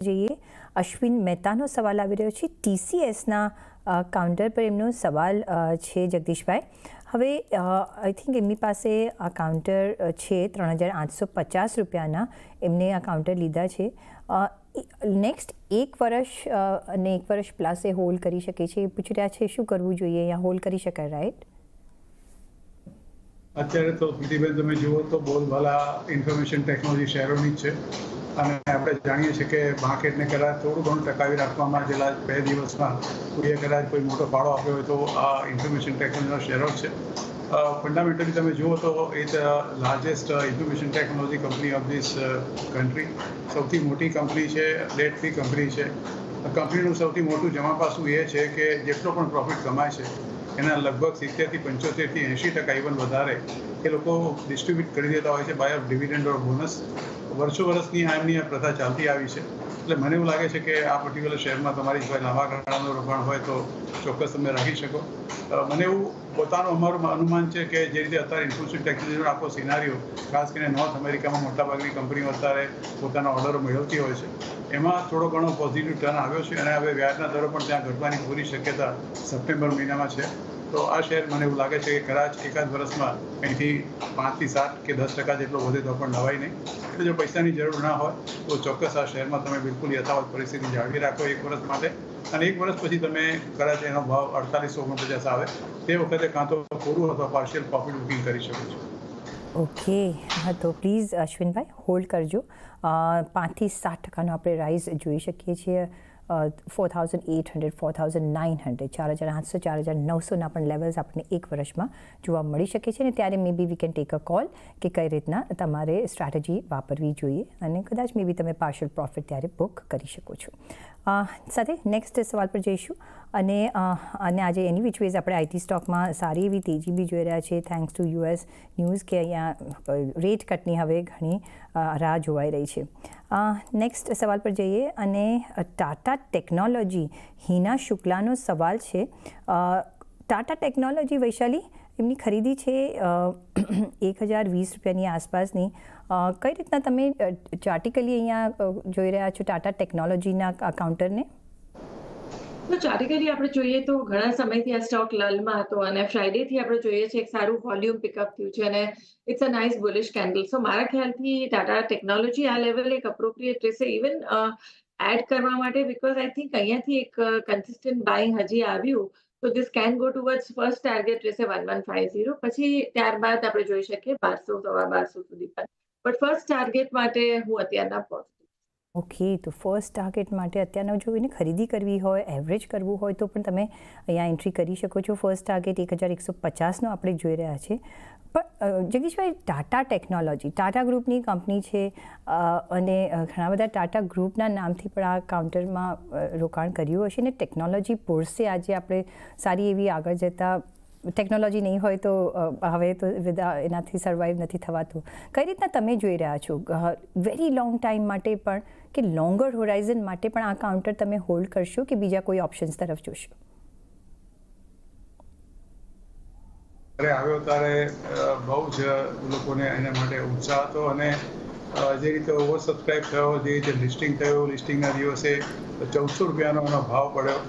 જઈએ અશ્વિન મહેતાનો સવાલ આવી રહ્યો છે TCSના કાઉન્ટર પર એમનો સવાલ છે જગદીશભાઈ. હવે આઈ થિંક એમની પાસે આ કાઉન્ટર છે 3,850 રૂપિયાના એમને આ કાઉન્ટર લીધા છે. નેક્સ્ટ 1 વર્ષ અને 1 વર્ષ પ્લસ એ હોલ્ડ કરી શકે છે. એ પૂછી રહ્યા છે શું કરવું જોઈએ, અહીંયા હોલ્ડ કરી શકાય, રાઈટ? અત્યારે તો પ્રીતિબેન તમે જુઓ તો બોલબાલા ઇન્ફોર્મેશન ટેકનોલોજી શેરોની જ છે અને આપણે જાણીએ છીએ કે માર્કેટને કદાચ થોડું ઘણું ટકાવી રાખવામાં છેલ્લા 2 દિવસમાં કોઈએ કદાચ કોઈ મોટો ફાળો આપ્યો હોય તો આ ઇન્ફોર્મેશન ટેકનોલોજીનો શેરો છે. ફંડામેન્ટલી તમે જુઓ તો એ largest information technology company of this country, સૌથી મોટી કંપની છે, ડેટ ફ્રી કંપની છે. કંપનીનું સૌથી મોટું જમા પાસું એ છે કે જેટલો પણ પ્રોફિટ કમાય છે એના લગભગ 70 થી 75 થી 80% ઇવન વધારે એ લોકો ડિસ્ટ્રીબ્યુટ કરી દેતા હોય છે by of dividend or bonus. વર્ષોની એમની આ પ્રથા ચાલતી આવી છે. એટલે મને એવું લાગે છે કે આ પર્ટિક્યુલર શેરમાં તમારી જો લાંબા ગાળાનું રોકાણ હોય તો ચોક્કસ તમે રાખી શકો. મને એવું પોતાનું અમારું અનુમાન છે કે જે રીતે અત્યારે ઇન્ફોર્મેશન ટેકનોલોજીનો આખો સિનારીઓ ખાસ કરીને નોર્થ અમેરિકામાં મોટાભાગની કંપનીઓ અત્યારે પોતાના ઓર્ડરો મેળવતી હોય છે, એમાં થોડો ઘણો પોઝિટિવ ટર્ન આવ્યો છે અને હવે વ્યાજના દરો પણ ત્યાં ઘટવાની પૂરી શક્યતા સપ્ટેમ્બર મહિનામાં છે. તો આ શેર મને એવું લાગે છે કે કદાચ એકાદ વર્ષમાં અહીંથી 5 થી 7 કે 10% જેટલો વધે તો પણ નવાય નહીં. એટલે જો પૈસાની જરૂર ના હોય તો ચોક્કસ આ શેરમાં તમે બિલકુલ યથાવત પરિસ્થિતિ જાળવી રાખો 1 વર્ષ માટે, અને 1 વર્ષ પછી તમે કદાચ એનો ભાવ 48-49 આવે તે વખતે કાં તો પૂરું અથવા પાર્શિયલ પ્રોફિટ બુકિંગ કરી શકો છો. ઓકે, હા, તો પ્લીઝ અશ્વિનભાઈ હોલ્ડ કરજો. 5 થી 7% આપણે રાઇઝ જોઈ શકીએ છીએ. 4,800, 4,900, 4,800, 4,900ના પણ લેવલ્સ આપણને 1 વર્ષમાં જોવા મળી શકે છે. અને ત્યારે may be we can take a call કે કઈ રીતના તમારે સ્ટ્રેટેજી વાપરવી જોઈએ અને કદાચ મે બી તમે પાર્શિયલ પ્રોફિટ ત્યારે બુક કરી શકો છો. સાથે નેક્સ્ટ સવાલ પર જઈશું અને આજે એની વિચ વેઝ આપણે આઈટી સ્ટોકમાં સારી એવી તેજી બી જોઈ રહ્યા છે થેન્ક્સ ટુ US ન્યૂઝ કે અહીંયા રેટ કટની હવે ઘણી રાહ જોવાઈ રહી છે. નેક્સ્ટ સવાલ પર જઈએ અને ટાટા ટેકનોલોજી, હિના શુક્લાનો સવાલ છે. ટાટા ટેકનોલોજી, વૈશાલી, એમની ખરીદી છે 1,020 રૂપિયાની આસપાસની. કઈ રીતના તમે ચાર્ટિકલી અહીંયા જોઈ રહ્યા છો ટાટા ટેકનોલોજીના કાઉન્ટરને? તો ચાર્ટિકલી આપણે જોઈએ તો ઘણા સમયથી આ સ્ટોક લલમાં હતો અને ફ્રાઈડેથી આપણે જોઈએ છે એક સારું વોલ્યુમ પિકઅપ થયું છે અને it's a nice bullish candle. So મારા ખ્યાલથી ટાટા ટેકનોલોજી આ લેવલ એક અપ્રોપ્રિએટ રહેશે ઇવન એડ કરવા માટે, બીકોઝ આઈ થિંક અહીંયાથી એક કન્સિસ્ટન્ટ બાઇંગ હજી આવ્યું તો this can go towards first target રહેશે 1150, પછી ત્યારબાદ આપણે જોઈ શકીએ 1200 સુધી પણ. બટ ફર્સ્ટ ટાર્ગેટ માટે હું અત્યારના પોઝિટિવ. ઓકે, તો ફર્સ્ટ ટાર્ગેટ માટે અત્યારનો જો એને ખરીદી કરવી હોય, એવરેજ કરવું હોય તો પણ તમે અહીંયા એન્ટ્રી કરી શકો છો. ફર્સ્ટ ટાર્ગેટ 1,150નો આપણે જોઈ રહ્યા છીએ. પણ જગદીશભાઈ, ટાટા ટેકનોલોજી ટાટા ગ્રુપની કંપની છે અને ઘણા બધા ટાટા ગ્રુપના નામથી પણ આ કાઉન્ટરમાં રોકાણ કર્યું હશે ને ટેકનોલોજી પૂરશે આજે આપણે સારી એવી આગળ જતાં. ટેકનોલોજી નહીં હોય તો હવે તો એનાથી સર્વાઈવ નથી થવાતું. કઈ રીતના તમે જોઈ રહ્યા છો વેરી લોંગ ટાઈમ માટે પણ કે લોંગર હોરાઇઝન માટે પણ આ કાઉન્ટર તમે હોલ્ડ કરશો કે બીજા કોઈ ઓપ્શન્સ તરફ જોશો? આવ્યો ત્યારે બહુ જ લોકોને એના માટે ઉત્સાહ હતો અને જે રીતે ઓવર સબસ્ક્રાઇબ થયો, જે રીતે લિસ્ટિંગ થયું, લિસ્ટિંગના દિવસે 1,400 રૂપિયાનો એનો ભાવ પડ્યો.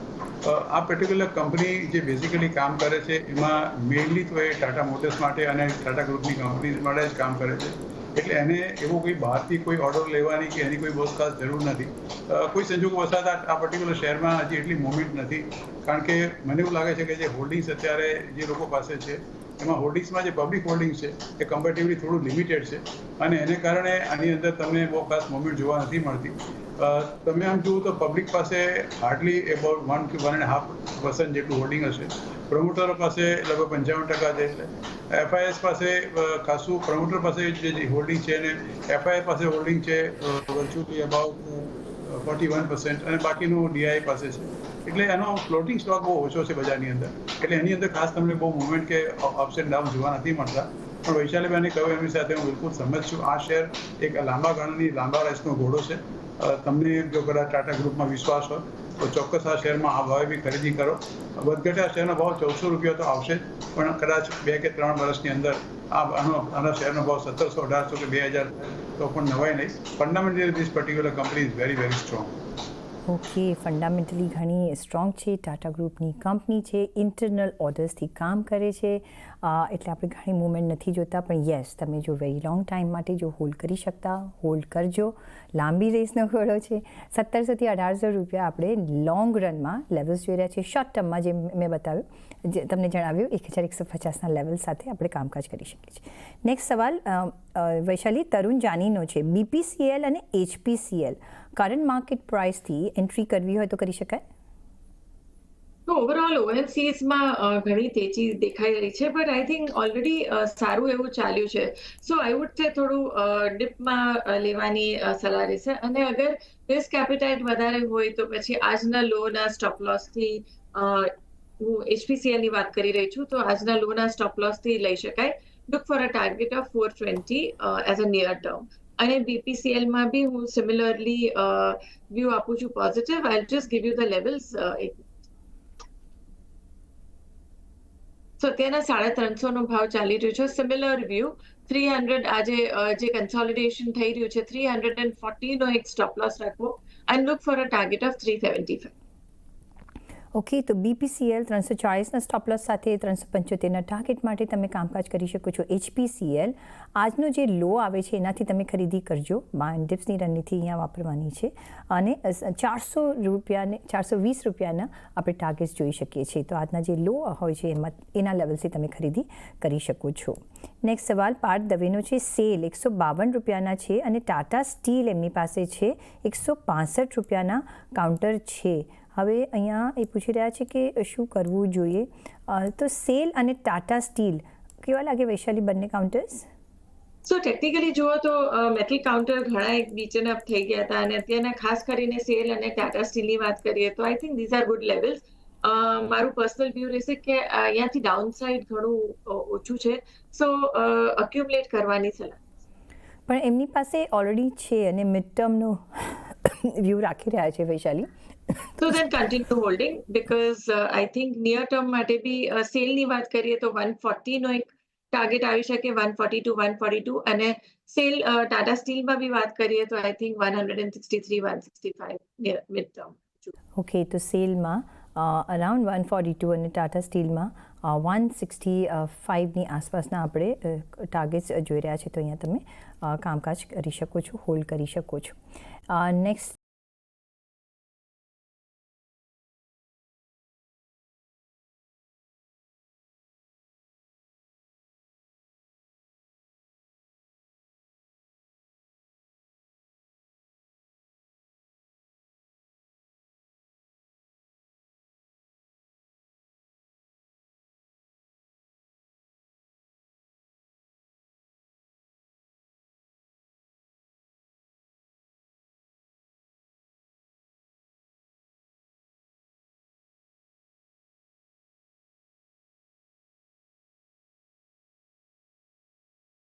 આ પર્ટિક્યુલર કંપની જે બેઝિકલી કામ કરે છે એમાં મેઇનલી તો એ ટાટા મોટર્સ માટે અને ટાટા ગ્રુપની કંપની માટે જ કામ કરે છે. એટલે એને એવો કોઈ બહારથી કોઈ ઓર્ડર લેવાની કે એની કોઈ બહુ ખાસ જરૂર નથી. કોઈ સંજોગો વસાત આ પર્ટિક્યુલર શેરમાં હજી એટલી મૂવમેન્ટ નથી, કારણ કે મને એવું લાગે છે કે જે હોલ્ડિંગ્સ અત્યારે જે લોકો પાસે છે એમાં હોલ્ડિંગ્સમાં જે પબ્લિક હોલ્ડિંગ છે એ કમ્પેરેટિવલી થોડું લિમિટેડ છે અને એને કારણે આની અંદર તમને બહુ ખાસ મૂવમેન્ટ જોવા નથી મળતી. તમે આમ જુઓ તો પબ્લિક પાસે હાર્ડલી એબાઉટ 1 to 1.5% જેટલું હોલ્ડિંગ હશે. પ્રમોટરો પાસે લગભગ 55% છે. એટલે FIS પાસે ખાસું પ્રમોટર પાસે જે હોલ્ડિંગ છે અને FIS પાસે હોલ્ડિંગ છે વર્ચ્યુઅલી અબાઉટ 41% અને બાકીનું DI પાસે છે. એટલે એનો ફ્લોટિંગ સ્ટોક બહુ ઓછો છે બજારની અંદર. એટલે એની અંદર ખાસ તમને બહુ મુવમેન્ટ કે અપ્સ એન્ડ ડાઉન જોવા નથી મળતા. પણ વૈશાલીબેને કહ્યું એમની સાથે હું બિલકુલ સમજ છું. આ શેર એક લાંબા ગાળાની લાંબા રેસનો ઘોડો છે. તમને જો કદાચ ટાટા ગ્રુપમાં વિશ્વાસ હોય તો ચોક્કસ આ શેરમાં આ ભાવે બી ખરીદી કરો. વધઘટે આ શેરનો ભાવ 1,400 રૂપિયા તો આવશે જ, પણ કદાચ 2 કે 3 વર્ષની અંદર આના શેરનો ભાવ 1,700, 1,800 કે 2,000 તો પણ નવાય નહીં. Fundamentally this particular company is very strong. Okay, fundamentally ઘણી સ્ટ્રોંગ છે, ટાટા ગ્રુપની કંપની છે, ઇન્ટરનલ ઓર્ડર્સથી કામ કરે છે, એટલે આપણે ઘણી મૂવમેન્ટ નથી જોતા. પણ યસ, તમે જો વેરી લોંગ ટાઈમ માટે જો હોલ્ડ કરી શકતા, હોલ્ડ કરજો. લાંબી રેસનો ઘોડો છે. 1700થી 1800 રૂપિયા આપણે લોંગ રનમાં લેવલ્સ જોઈ રહ્યા છીએ. શોર્ટ ટર્મમાં જે મેં બતાવ્યું, જે તમને જણાવ્યું, 1150ના લેવલ સાથે આપણે કામકાજ કરી શકીએ છીએ. નેક્સ્ટ સવાલ વૈશાલી તરુણ જાનીનો છે. BPCL અને HPCL કરંટ માર્કેટ પ્રાઇસથી એન્ટ્રી કરવી હોય તો કરી શકાય? તો ઓવરઓલ OMCsમાં ઘણી તેજી દેખાઈ રહી છે, બટ આઈ થિંક ઓલરેડી સારું એવું ચાલ્યું છે. સો આઈ વુડ સે થોડું ડિપમાં લેવાની સલાહ રહેશે. અને અગર રિસ્ક એપેટાઇટ વધારે હોય તો પછી આજના લોના સ્ટોપ લોસથી, હું HPCL ની વાત કરી રહી છું, તો આજના લોના સ્ટોપ લોસથી લઈ શકાય. Look for a target of 420 as a near term. અને BPCLમાં બી હું સિમિલરલી વ્યૂ આપું છું positive. I just give you the levels. So અત્યારના 350 ભાવ ચાલી રહ્યો છે. સિમિલર વ્યૂ 300 આજે જે કન્સોલિડેશન થઈ રહ્યું છે, 340 નો એક સ્ટોપ લોસ રાખવો and look for a target of 375. Okay, તો BPCL 340ના સ્ટોપ લોસ સાથે 375ના ટાર્ગેટ માટે તમે કામકાજ કરી શકો છો. HPCL આજનો જે લો આવે છે એનાથી તમે ખરીદી કરજો. ડિપ્સની રણનીતિ અહીંયા વાપરવાની છે. અને 400 રૂપિયાને 420 રૂપિયાના આપણે ટાર્ગેટ્સ જોઈ શકીએ છીએ. તો આજના જે લો હોય છે એના લેવલથી તમે ખરીદી કરી શકો છો. નેક્સ્ટ સવાલ પાર્થ દવેનો છે. સેલ 152 રૂપિયાના છે અને ટાટા સ્ટીલ એમની પાસે છે 165 રૂપિયાના કાઉન્ટર છે. હવે અહીંયા એ પૂછી રહ્યા છે કે શું કરવું જોઈએ. તો સેલ અને ટાટા સ્ટીલ કેવા લાગે વૈશાલી, બંને કાઉન્ટર્સ? સો ટેકનિકલી જુઓ તો મેટલ કાઉન્ટર ઘણા એક નીચેના થઈ ગયા હતા, અને અત્યારના ખાસ કરીને સેલ અને ટાટા સ્ટીલની વાત કરીએ તો I think these are good levels. મારું પર્સનલ વ્યૂ રહેશે કે અહીંયાથી ડાઉન સાઇડ ઘણું ઓછું છે. સો અક્યુમ્યુલેટ કરવાની સલાહ. પણ એમની પાસે ઓલરેડી છે અને મિડ ટર્મનો વ્યૂ રાખી રહ્યા છે Vaishali. So then continue holding because I think near term માટે બી સેલની વાત કરીએ તો 140 નો એક ટાર્ગેટ આવી શકે, 140 to 142. અને સેલ ટાટા સ્ટીલમાં બી વાત કરીએ તો I think 163 165 mid term. Okay, તો સેલમાં અરાઉન્ડ 142 અને ટાટા સ્ટીલમાં 165ની આસપાસના આપણે ટાર્ગેટ્સ જોઈ રહ્યા છે. તો અહીંયા તમે કામકાજ કરી શકો છો, હોલ્ડ કરી શકો છો. નેક્સ્ટ